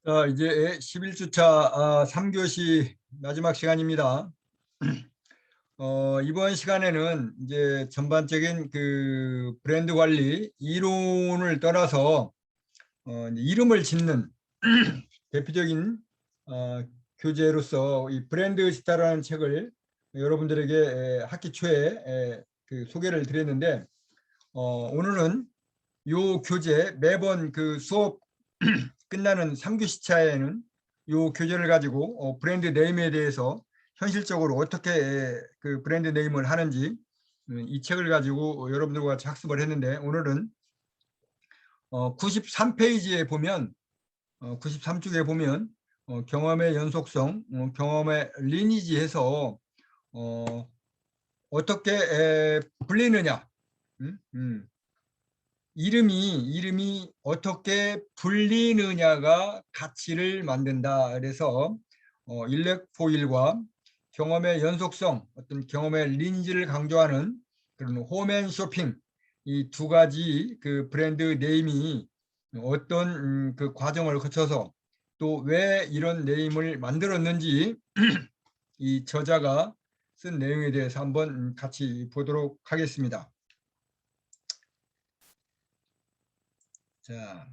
이제 11주차 3교시 마지막 시간입니다. 이번 시간에는 이제 전반적인 그 브랜드 관리 이론을 떠나서 이제 이름을 짓는 대표적인 교재로서 이 브랜드 시타라는 책을 여러분들에게 학기 초에 그 소개를 드렸는데, 오늘은 요 교재 매번 그 수업 끝나는 3교시 차에는 요 교재를 가지고 브랜드 네임에 대해서 현실적으로 어떻게 그 브랜드 네임을 하는지 이 책을 가지고 여러분들과 같이 학습을 했는데, 오늘은 93페이지에 보면 93쪽에 보면 경험의 연속성, 경험의 리니지해서 어떻게 불리느냐, 이름이 어떻게 불리느냐가 가치를 만든다. 그래서 일렉포일과 경험의 연속성, 어떤 경험의 린지를 강조하는 그런 홈앤 쇼핑, 이 두 가지 그 브랜드 네임이 어떤 그 과정을 거쳐서 또 왜 이런 네임을 만들었는지 이 저자가 쓴 내용에 대해서 한번 같이 보도록 하겠습니다. 자,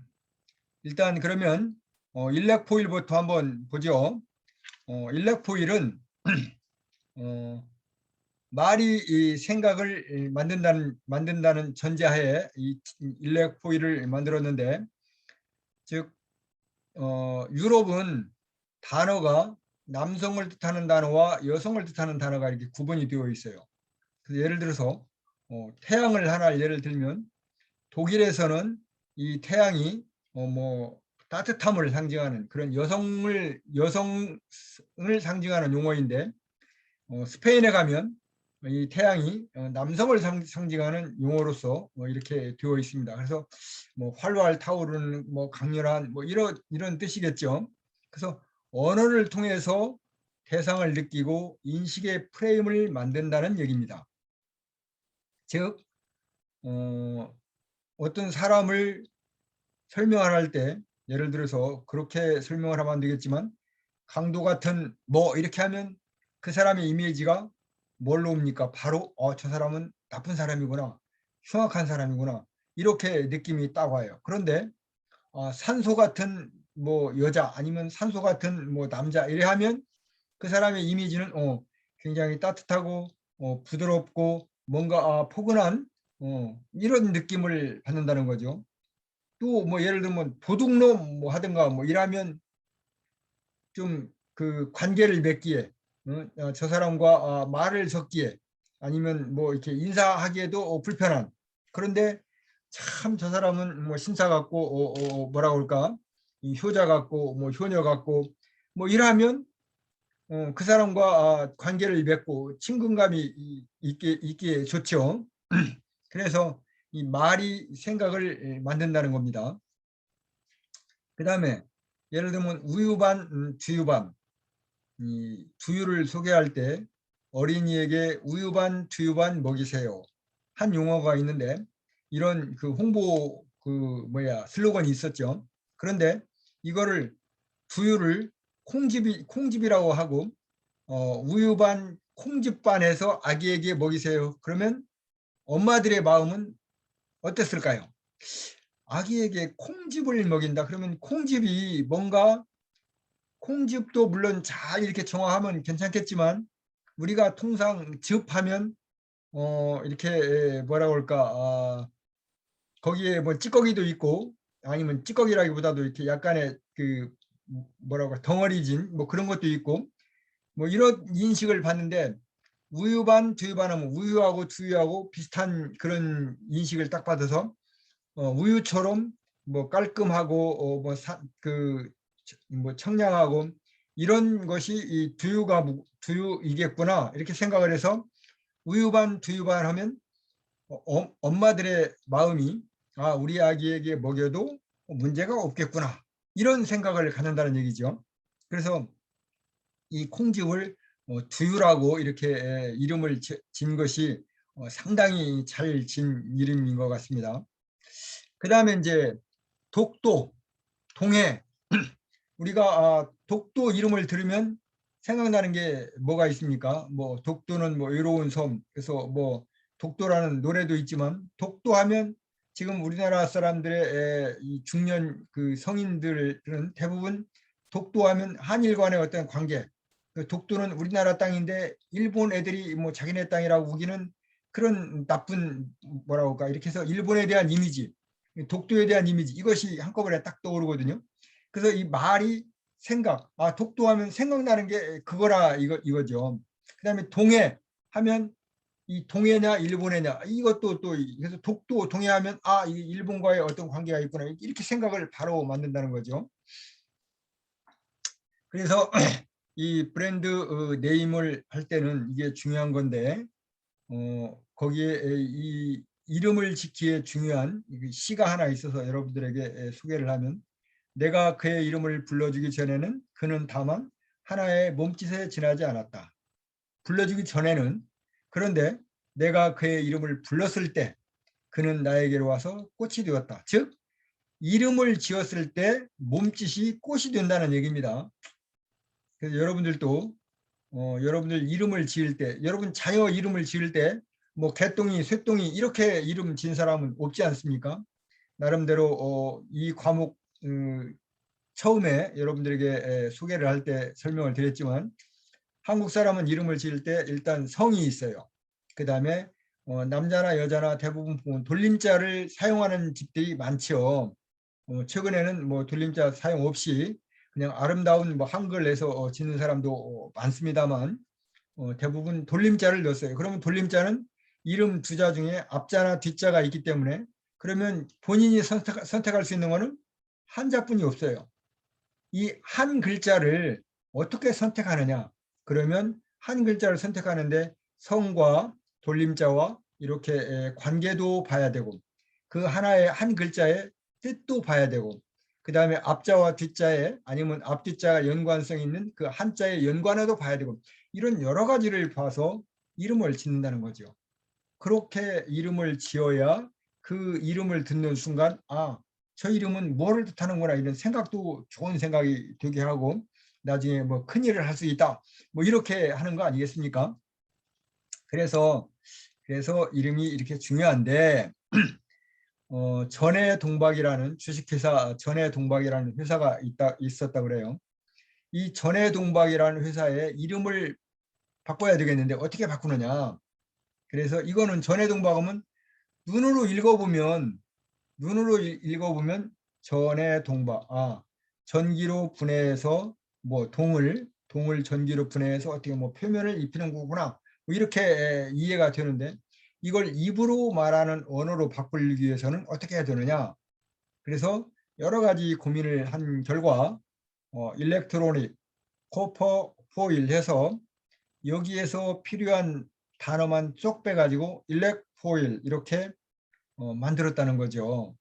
일단 그러면 일렉포일부터 한번 보죠. 일렉포일은 말이 이 생각을 만든다는 전제하에 이 일렉포일을 만들었는데, 즉 유럽은 단어가 남성을 뜻하는 단어와 여성을 뜻하는 단어가 이렇게 구분이 되어 있어요. 그래서 예를 들어서 태양을 하나 예를 들면, 독일에서는 이 태양이 뭐 따뜻함을 상징하는 그런 여성을 상징하는 용어인데, 스페인에 가면 이 태양이 남성을 상징하는 용어로서 이렇게 되어 있습니다. 그래서 뭐 활활 타오르는 뭐 강렬한 뭐 이런 뜻이겠죠. 그래서 언어를 통해서 대상을 느끼고 인식의 프레임을 만든다는 얘기입니다. 즉 어떤 사람을 설명할 때 예를 들어서 그렇게 설명을 하면 안 되겠지만, 강도 같은 뭐 이렇게 하면 그 사람의 이미지가 뭘로 옵니까? 바로 저 사람은 나쁜 사람이구나, 흉악한 사람이구나, 이렇게 느낌이 딱 와요. 그런데 산소 같은 뭐 여자 아니면 산소 같은 뭐 남자 이래 하면 그 사람의 이미지는 굉장히 따뜻하고 부드럽고 뭔가 포근한 이런 느낌을 받는다는 거죠. 또 뭐 예를 들면 도둑놈 뭐 하든가 뭐 이러면 좀 그 관계를 맺기에 저 사람과 말을 섞기에 아니면 뭐 이렇게 인사하기에도 불편한, 그런데 참 저 사람은 뭐 신사 같고 뭐라 그럴까, 이 효자 같고 뭐 효녀 같고 뭐 이러면 그 사람과 관계를 맺고 친근감이 있기에 좋죠. 그래서 이 말이 생각을 만든다는 겁니다. 그 다음에 예를 들면 우유반, 두유반, 이 두유를 소개할 때 어린이에게 우유반, 두유반 먹이세요 한 용어가 있는데, 이런 그 홍보 그 슬로건이 있었죠. 그런데 이거를 두유를 콩집이라고 하고 우유반, 콩즙반해서 아기에게 먹이세요. 그러면 엄마들의 마음은 어땠을까요? 아기에게 콩즙을 먹인다. 그러면 콩즙이 뭔가, 콩즙도 물론 잘 이렇게 정화하면 괜찮겠지만 우리가 통상 즙하면 이렇게 뭐라 그럴까, 거기에 뭐 찌꺼기도 있고 아니면 찌꺼기라기보다도 이렇게 약간의 그 뭐라고 덩어리진 뭐 그런 것도 있고 뭐 이런 인식을 받는데, 우유반 두유반 하면 우유하고 두유하고 비슷한 그런 인식을 딱 받아서 우유처럼 뭐 깔끔하고 뭐 청량하고 이런 것이 이 두유이겠구나 이렇게 생각을 해서 우유반 두유반 하면 엄마들의 마음이 우리 아기에게 먹여도 문제가 없겠구나 이런 생각을 갖는다는 얘기죠. 그래서 이 콩즙을 두유라고 이렇게 이름을 진 것이 상당히 잘 진 이름인 것 같습니다. 그 다음에 이제 독도, 동해, 우리가 독도 이름을 들으면 생각나는 게 뭐가 있습니까? 뭐 독도는 뭐 외로운 섬. 그래서 뭐 독도라는 노래도 있지만 독도하면 지금 우리나라 사람들의 이 중년 그 성인들은 대부분 독도하면 한일 간의 어떤 관계. 그 독도는 우리나라 땅인데 일본 애들이 뭐 자기네 땅이라고 우기는 그런 나쁜 뭐라고 할까 이렇게 해서 일본에 대한 이미지, 독도에 대한 이미지 이것이 한꺼번에 딱 떠오르거든요. 그래서 이 말이 생각, 독도하면 생각나는 게 그거라 이거죠. 그다음에 동해 하면 이 동해냐 일본해냐 이것도 또 그래서 독도 동해하면 이 일본과의 어떤 관계가 있구나 이렇게 생각을 바로 만든다는 거죠. 그래서 이 브랜드 네임을 할 때는 이게 중요한 건데 거기에 이 이름을 짓기에 중요한 시가 하나 있어서 여러분들에게 소개를 하면 내가 그의 이름을 불러주기 전에는 그는 다만 하나의 몸짓에 지나지 않았다. 불러주기 전에는 그런데 내가 그의 이름을 불렀을 때 그는 나에게로 와서 꽃이 되었다. 즉 이름을 지었을 때 몸짓이 꽃이 된다는 얘기입니다. 그래서 여러분들도 여러분들 이름을 지을 때 여러분 자녀 이름을 지을 때 뭐 개똥이 쇠똥이 이렇게 이름 지은 사람은 없지 않습니까? 나름대로 이 과목 처음에 여러분들에게 소개를 할 때 설명을 드렸지만 한국 사람은 이름을 지을 때 일단 성이 있어요. 그 다음에 남자나 여자나 대부분 보면 돌림자를 사용하는 집들이 많죠. 최근에는 뭐 돌림자 사용 없이 그냥 아름다운 뭐 한글 내서 짓는 사람도 많습니다만 대부분 돌림자를 넣었어요. 그러면 돌림자는 이름 두 자 중에 앞자나 뒷자가 있기 때문에 그러면 본인이 선택할 수 있는 거는 한자뿐이 없어요. 이 한 글자를 어떻게 선택하느냐? 그러면 한 글자를 선택하는데 성과 돌림자와 이렇게 관계도 봐야 되고 그 하나의 한 글자의 뜻도 봐야 되고 그 다음에 앞자와 뒷자에 아니면 앞뒷자가 연관성 있는 그 한자의 연관에도 봐야 되고 이런 여러 가지를 봐서 이름을 짓는다는 거죠. 그렇게 이름을 지어야 그 이름을 듣는 순간 저 이름은 뭐를 뜻하는구나 이런 생각도 좋은 생각이 되게 하고 나중에 뭐 큰일을 할 수 있다 뭐 이렇게 하는 거 아니겠습니까? 그래서 이름이 이렇게 중요한데 전해동박이라는 주식회사 전해동박이라는 회사가 있었다 그래요. 이 전해동박이라는 회사의 이름을 바꿔야 되겠는데 어떻게 바꾸느냐? 그래서 이거는 전해동박하면 눈으로 읽어보면 전해 동박 전기로 분해해서 뭐 동을 전기로 분해해서 어떻게 뭐 표면을 입히는 거구나 뭐 이렇게 이해가 되는데 이걸 입으로 말하는 언어로 바꾸기 위해서는 어떻게 해야 되느냐. 그래서 여러 가지 고민을 한 결과 일렉트로닉 코퍼 포일 해서 여기에서 필요한 단어만 쏙 빼가지고 일렉 포일 이렇게 만들었다는 거죠.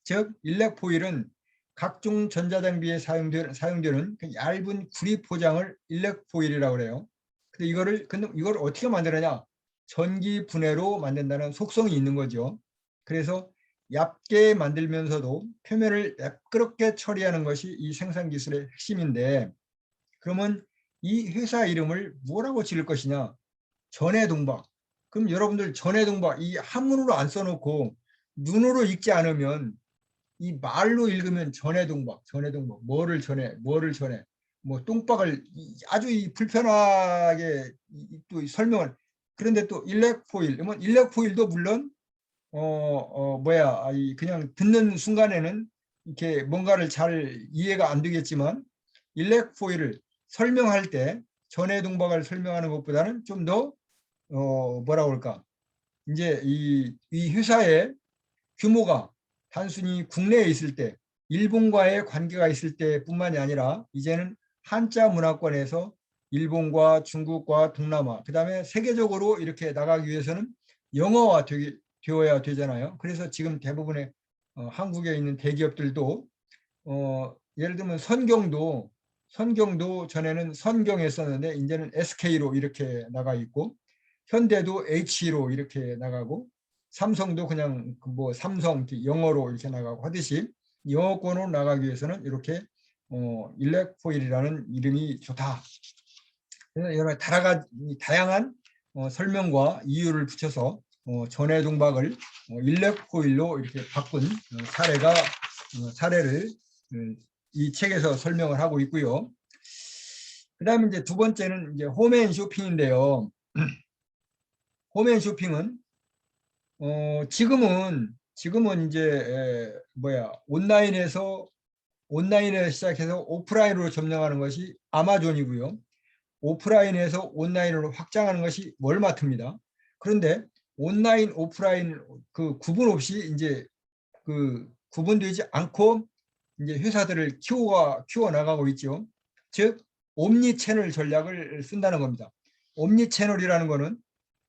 즉 일렉 포일은 각종 전자장비에 사용되는 그 얇은 구리 포장을 일렉 포일이라고 그래요. 근데 이걸 어떻게 만드느냐? 전기 분해로 만든다는 속성이 있는 거죠. 그래서 얇게 만들면서도 표면을 매끄럽게 처리하는 것이 이 생산 기술의 핵심인데 그러면 이 회사 이름을 뭐라고 지을 것이냐? 전해동박. 그럼 여러분들 전해동박 이 한문으로 안 써놓고 눈으로 읽지 않으면 이 말로 읽으면 전해동박 뭐를 전해 뭐 똥박을 아주 불편하게 또 설명을 그런데 또 일렉포일 그러면 일렉포일도 물론 그냥 듣는 순간에는 이렇게 뭔가를 잘 이해가 안 되겠지만 일렉포일을 설명할 때 전해동박을 설명하는 것보다는 좀 더 뭐라고 할까 이제 이 회사의 규모가 단순히 국내에 있을 때 일본과의 관계가 있을 때뿐만이 아니라 이제는 한자 문화권에서 일본과 중국과 동남아 그다음에 세계적으로 이렇게 나가기 위해서는 영어화 되어야 되잖아요. 그래서 지금 대부분의 한국에 있는 대기업들도 예를 들면 선경도 전에는 선경했었는데 이제는 SK로 이렇게 나가 있고 현대도 H로 이렇게 나가고 삼성도 그냥 뭐 삼성 영어로 이렇게 나가고 하듯이 영어권으로 나가기 위해서는 이렇게 일렉포일이라는 이름이 좋다. 그래서 여러 다양한 설명과 이유를 붙여서 전해동박을 일렉포일로 이렇게 바꾼 사례를 이 책에서 설명을 하고 있고요. 그다음에 이제 두 번째는 이제 홈앤쇼핑인데요. 홈앤쇼핑은 지금은 이제 온라인에 시작해서 오프라인으로 점령하는 것이 아마존이고요. 오프라인에서 온라인으로 확장하는 것이 월마트입니다. 그런데 온라인, 오프라인 그 구분 없이 이제 그 구분되지 않고 이제 회사들을 키워 나가고 있죠. 즉 옴니 채널 전략을 쓴다는 겁니다. 옴니 채널이라는 거는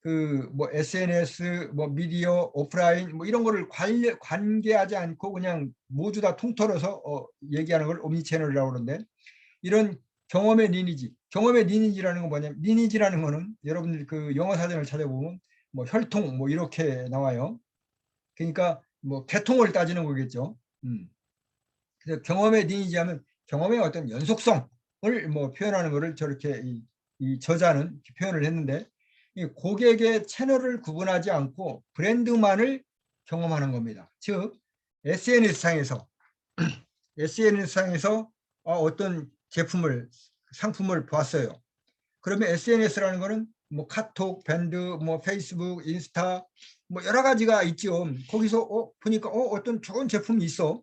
그 뭐 SNS, 뭐 미디어, 오프라인 뭐 이런 거를 관계하지 않고 그냥 모두 다 통틀어서 얘기하는 걸 옴니 채널이라고 그러는데, 이런 경험의 리니지라는 건 뭐냐면, 리니지라는 거는 여러분들 그 영어 사전을 찾아보면 뭐 혈통 뭐 이렇게 나와요. 그러니까 뭐 계통을 따지는 거겠죠. 그래서 경험의 리니지 하면 경험의 어떤 연속성을 뭐 표현하는 거를 저렇게 이 저자는 표현을 했는데, 이 고객의 채널을 구분하지 않고 브랜드만을 경험하는 겁니다. 즉 SNS상에서 어떤 상품을 봤어요. 그러면 SNS라는 거는 뭐 카톡, 밴드, 뭐 페이스북, 인스타 뭐 여러 가지가 있죠. 거기서 보니까 어떤 좋은 제품이 있어.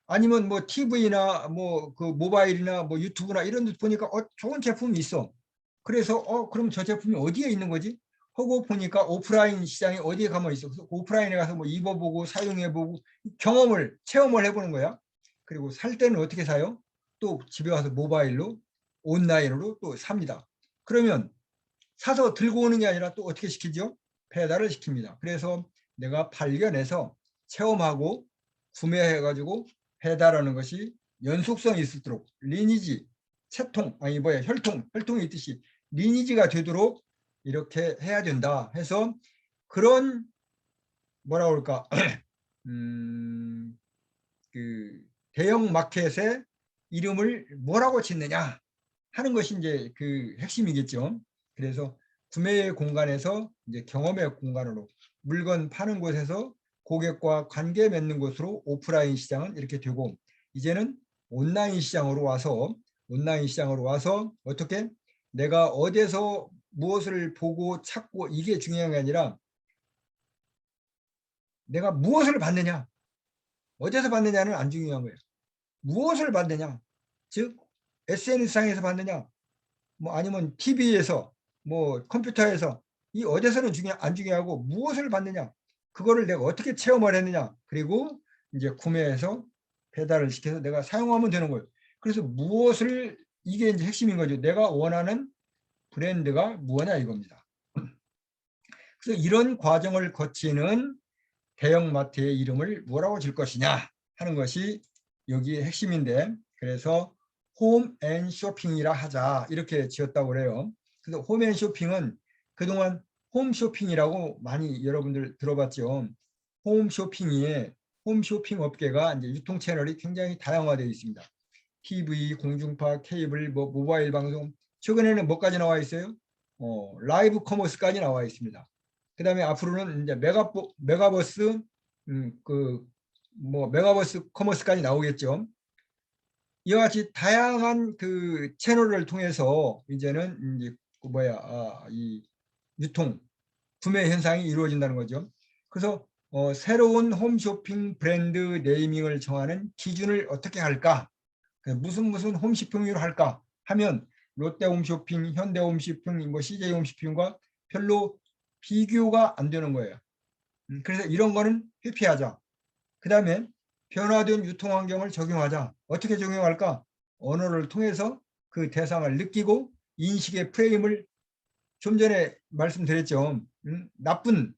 아니면 뭐 TV나 뭐 그 모바일이나 뭐 유튜브나 이런 데 보니까 좋은 제품이 있어. 그래서 그럼 저 제품이 어디에 있는 거지? 하고 보니까 오프라인 시장에 어디에 가면 있어. 그래서 오프라인에 가서 뭐 입어보고 사용해보고 체험을 해보는 거야. 그리고 살 때는 어떻게 사요? 또 집에 와서 모바일로 온라인으로 또 삽니다. 그러면 사서 들고 오는 게 아니라 또 어떻게 시키죠? 배달을 시킵니다. 그래서 내가 발견해서 체험하고 구매해가지고 배달하는 것이 연속성이 있도록 리니지, 혈통이 있듯이 리니지가 되도록 이렇게 해야 된다 해서, 그런 뭐라 그럴까 그 대형 마켓의 이름을 뭐라고 짓느냐 하는 것이 이제 그 핵심이겠죠. 그래서 구매의 공간에서 이제 경험의 공간으로, 물건 파는 곳에서 고객과 관계 맺는 곳으로 오프라인 시장은 이렇게 되고, 이제는 온라인 시장으로 와서 어떻게 내가 어디서 무엇을 보고 찾고 이게 중요한 게 아니라 내가 무엇을 받느냐, 어디서 받느냐는 안 중요한 거예요. 무엇을 받느냐, 즉 SNS상에서 받느냐, 뭐 아니면 TV에서 뭐 컴퓨터에서, 이 어디서는 안 중요하고 무엇을 받느냐, 그거를 내가 어떻게 체험을 했느냐, 그리고 이제 구매해서 배달을 시켜서 내가 사용하면 되는 거예요. 그래서 이게 이제 핵심인 거죠. 내가 원하는 브랜드가 뭐냐 이겁니다. 그래서 이런 과정을 거치는 대형마트의 이름을 뭐라고 질 것이냐 하는 것이 여기의 핵심인데, 그래서 홈앤쇼핑이라 하자 이렇게 지었다고 그래요. 그래서 홈앤쇼핑은 그동안 홈쇼핑이라고 많이 여러분들 들어봤죠. 홈쇼핑 업계가 이제 유통 채널이 굉장히 다양화되어 있습니다. TV, 공중파, 케이블, 뭐 모바일 방송, 최근에는 뭐까지 나와 있어요? 라이브 커머스까지 나와 있습니다. 그다음에 앞으로는 이제 메가버스 메가버스 커머스까지 나오겠죠. 이와 같이 다양한 그 채널을 통해서 이제는 이제 이 유통, 구매 현상이 이루어진다는 거죠. 그래서 새로운 홈쇼핑 브랜드 네이밍을 정하는 기준을 어떻게 할까? 무슨 홈쇼핑으로 할까 하면 롯데홈쇼핑, 현대홈쇼핑, 뭐 CJ홈쇼핑과 별로 비교가 안 되는 거예요. 그래서 이런 거는 회피하자. 그 다음에 변화된 유통환경을 적용하자. 어떻게 적용할까? 언어를 통해서 그 대상을 느끼고 인식의 프레임을, 좀 전에 말씀드렸죠. 나쁜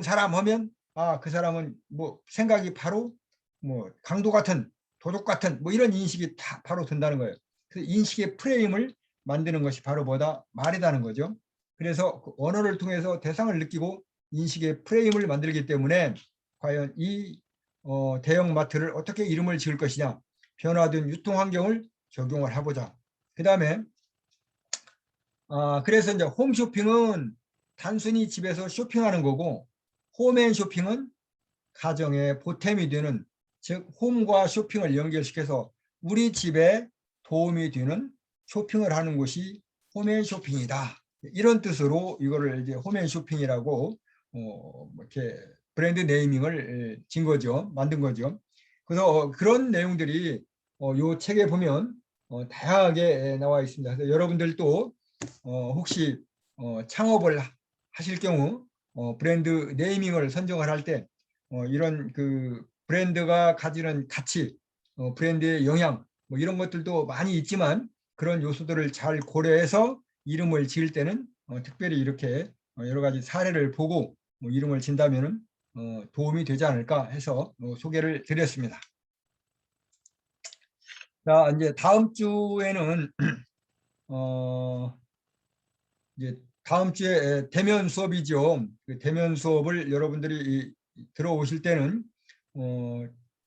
사람 하면 그 사람은 뭐 생각이 바로 뭐 강도 같은, 도둑 같은 뭐 이런 인식이 다 바로 든다는 거예요. 그 인식의 프레임을 만드는 것이 바로 말이라는 거죠. 그래서 그 언어를 통해서 대상을 느끼고 인식의 프레임을 만들기 때문에 과연 이 대형 마트를 어떻게 이름을 지을 것이냐, 변화된 유통 환경을 적용을 해보자. 그 다음에 그래서 이제 홈쇼핑은 단순히 집에서 쇼핑하는 거고, 홈앤쇼핑은 가정의 보탬이 되는, 즉 홈과 쇼핑을 연결시켜서 우리 집에 도움이 되는 쇼핑을 하는 곳이 홈앤쇼핑이다. 이런 뜻으로 이거를 이제 홈앤쇼핑이라고 이렇게 브랜드 네이밍을 진 거죠. 만든 거죠. 그래서 그런 내용들이 요 책에 보면 다양하게 나와 있습니다. 그래서 여러분들도 혹시 창업을 하실 경우 브랜드 네이밍을 선정을 할 때 이런 그 브랜드가 가지는 가치, 브랜드의 영향 뭐 이런 것들도 많이 있지만, 그런 요소들을 잘 고려해서 이름을 지을 때는 특별히 이렇게 여러 가지 사례를 보고 이름을 진다면은 도움이 되지 않을까 해서 소개를 드렸습니다. 자, 이제 다음 주에는 이제 다음 주에 대면 수업이죠. 그 대면 수업을 여러분들이 들어오실 때는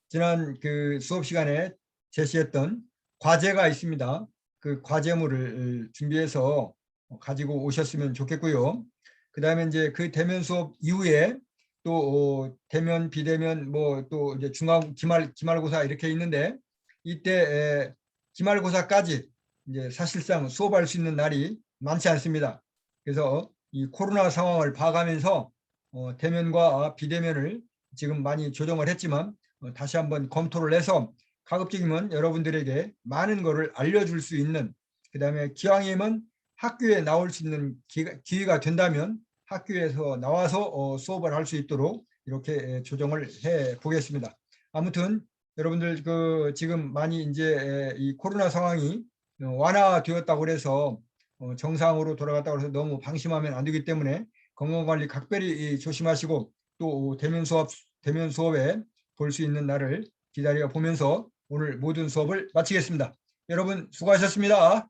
지난 그 수업 시간에 제시했던 과제가 있습니다. 그 과제물을 준비해서 가지고 오셨으면 좋겠고요. 그다음에 이제 그 대면 수업 이후에 또 대면, 비대면 뭐 또 이제 중간 기말고사 이렇게 있는데, 이때 기말고사까지 이제 사실상 수업할 수 있는 날이 많지 않습니다. 그래서 이 코로나 상황을 봐가면서 대면과 비대면을 지금 많이 조정을 했지만 다시 한번 검토를 해서 가급적이면 여러분들에게 많은 것을 알려줄 수 있는, 그다음에 기왕이면 학교에 나올 수 있는 기회가 된다면 학교에서 나와서 수업을 할 수 있도록 이렇게 조정을 해 보겠습니다. 아무튼 여러분들 그 지금 많이 이제 이 코로나 상황이 완화되었다고 해서 정상으로 돌아갔다고 해서 너무 방심하면 안 되기 때문에 건강관리 각별히 조심하시고, 또 대면 수업에 볼 수 있는 날을 기다려 보면서 오늘 모든 수업을 마치겠습니다. 여러분 수고하셨습니다.